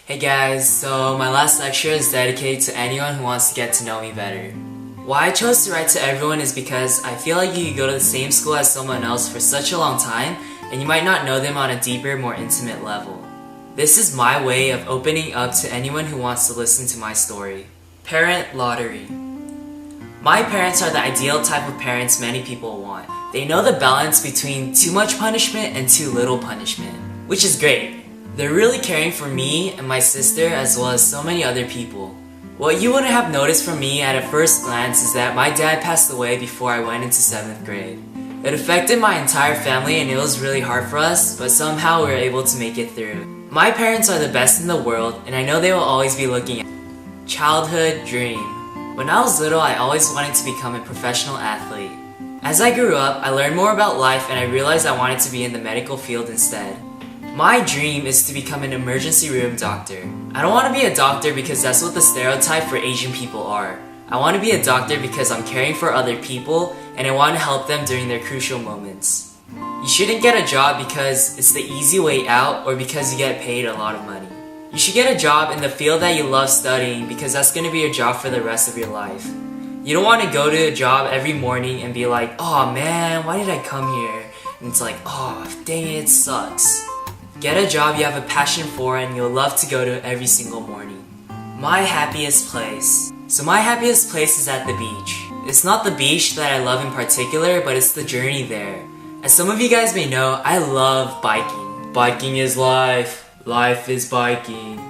Hey guys, so my last lecture is dedicated to anyone who wants to get to know me better. Why I chose to write to everyone is because I feel like you could go to the same school as someone else for such a long time and you might not know them on a deeper, more intimate level. This is my way of opening up to anyone who wants to listen to my story. Parent lottery. My parents are the ideal type of parents many people want. They know the balance between too much punishment and too little punishment, which is great. They're really caring for me and my sister as well as so many other people. What you wouldn't have noticed from me at a first glance is that my dad passed away before I went into 7th grade. It affected my entire family and it was really hard for us, but somehow we were able to make it through. My parents are the best in the world and I know they will always be looking at me. Childhood dream. When I was little, I always wanted to become a professional athlete. As I grew up, I learned more about life and I realized I wanted to be in the medical field instead. My dream is to become an emergency room doctor. I don't want to be a doctor because that's what the stereotype for Asian people are. I want to be a doctor because I'm caring for other people and I want to help them during their crucial moments. You shouldn't get a job because it's the easy way out or because you get paid a lot of money. You should get a job in the field that you love studying because that's going to be your job for the rest of your life. You don't want to go to a job every morning and be like, oh man, why did I come here? And it's like, oh dang it sucks. Get a job you have a passion for and you'll love to go to every single morning. My happiest place. So my happiest place is at the beach. It's not the beach that I love in particular, but it's the journey there. As some of you guys may know, I love biking. Biking is life. Life is biking.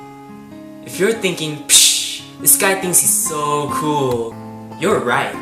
If you're thinking, psh, this guy thinks he's so cool, you're right.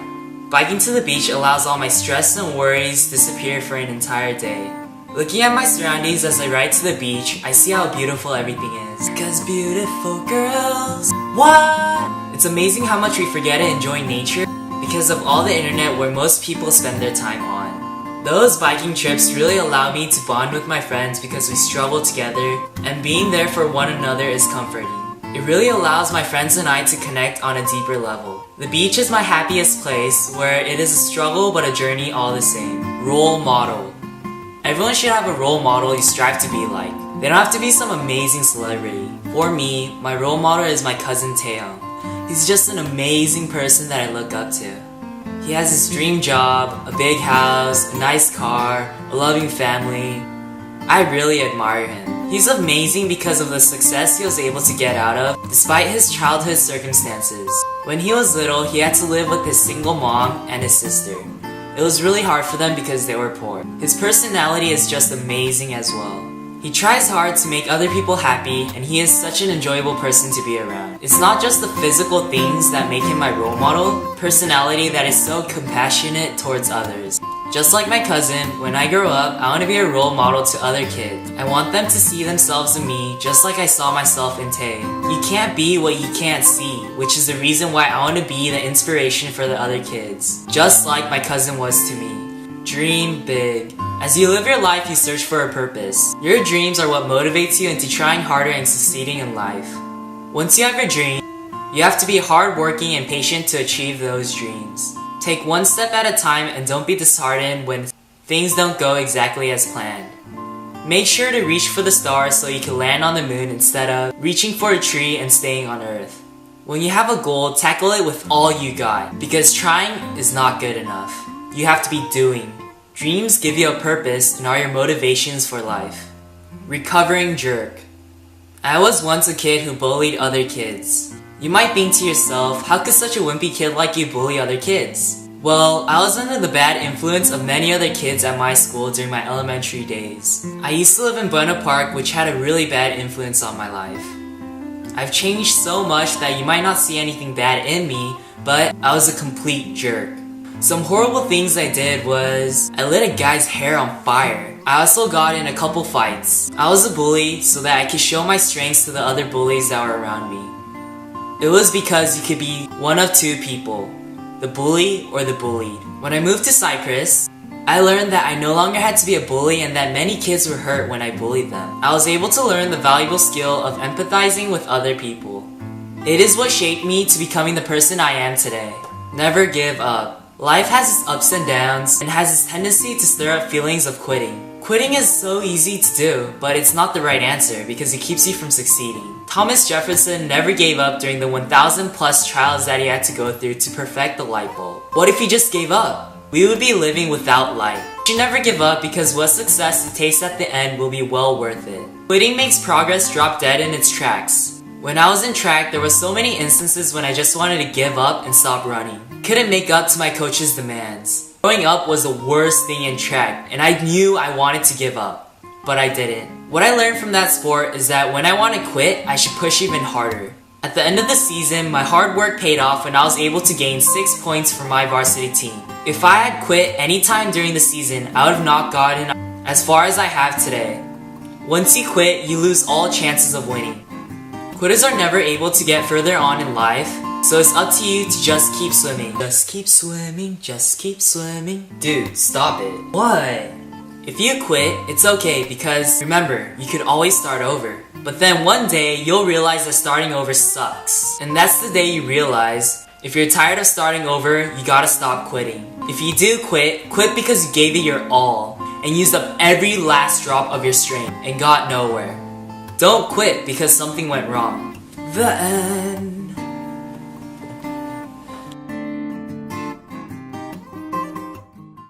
Biking to the beach allows all my stress and worries disappear for an entire day. Looking at my surroundings as I ride to the beach, I see how beautiful everything is. Cause beautiful girls, what? It's amazing how much we forget to enjoy nature because of all the internet where most people spend their time on. Those biking trips really allow me to bond with my friends because we struggle together and being there for one another is comforting. It really allows my friends and I to connect on a deeper level. The beach is my happiest place where it is a struggle but a journey all the same. Role model. Everyone should have a role model you strive to be like. They don't have to be some amazing celebrity. For me, my role model is my cousin Taeyong. He's just an amazing person that I look up to. He has his dream job, a big house, a nice car, a loving family. I really admire him. He's amazing because of the success he was able to get out of despite his childhood circumstances. When he was little, he had to live with his single mom and his sister. It was really hard for them because they were poor. His personality is just amazing as well. He tries hard to make other people happy and he is such an enjoyable person to be around. It's not just the physical things that make him my role model, personality that is so compassionate towards others. Just like my cousin, when I grow up, I want to be a role model to other kids. I want them to see themselves in me just like I saw myself in Tay. You can't be what you can't see, which is the reason why I want to be the inspiration for the other kids. Just like my cousin was to me. Dream big. As you live your life, you search for a purpose. Your dreams are what motivates you into trying harder and succeeding in life. Once you have your dream, you have to be hardworking and patient to achieve those dreams. Take one step at a time and don't be disheartened when things don't go exactly as planned. Make sure to reach for the stars so you can land on the moon instead of reaching for a tree and staying on Earth. When you have a goal, tackle it with all you got, because trying is not good enough. You have to be doing. Dreams give you a purpose and are your motivations for life. Recovering jerk. I was once a kid who bullied other kids. You might think to yourself, how could such a wimpy kid like you bully other kids? Well, I was under the bad influence of many other kids at my school during my elementary days. I used to live in Buena Park, which had a really bad influence on my life. I've changed so much that you might not see anything bad in me, but I was a complete jerk. Some horrible things I did was, I lit a guy's hair on fire. I also got in a couple fights. I was a bully so that I could show my strengths to the other bullies that were around me. It was because you could be one of two people, the bully or the bullied. When I moved to Cyprus, I learned that I no longer had to be a bully and that many kids were hurt when I bullied them. I was able to learn the valuable skill of empathizing with other people. It is what shaped me to becoming the person I am today. Never give up. Life has its ups and downs and has its tendency to stir up feelings of quitting. Quitting is so easy to do, but it's not the right answer because it keeps you from succeeding. Thomas Jefferson never gave up during the 1,000 plus trials that he had to go through to perfect the light bulb. What if he just gave up? We would be living without light. You should never give up because what success it tastes at the end will be well worth it. Quitting makes progress drop dead in its tracks. When I was in track, there were so many instances when I just wanted to give up and stop running. Couldn't make up to my coach's demands. Growing up was the worst thing in track, and I knew I wanted to give up, but I didn't. What I learned from that sport is that when I want to quit, I should push even harder. At the end of the season, my hard work paid off when I was able to gain 6 points for my varsity team. If I had quit any time during the season, I would have not gotten as far as I have today. Once you quit, you lose all chances of winning. Quitters are never able to get further on in life, so it's up to you to just keep swimming. Just keep swimming, just keep swimming. Dude, stop it. What? If you quit, it's okay because remember, you could always start over. But then one day, you'll realize that starting over sucks. And that's the day you realize, if you're tired of starting over, you gotta stop quitting. If you do quit, quit because you gave it your all and used up every last drop of your strength and got nowhere. Don't quit because something went wrong. The end.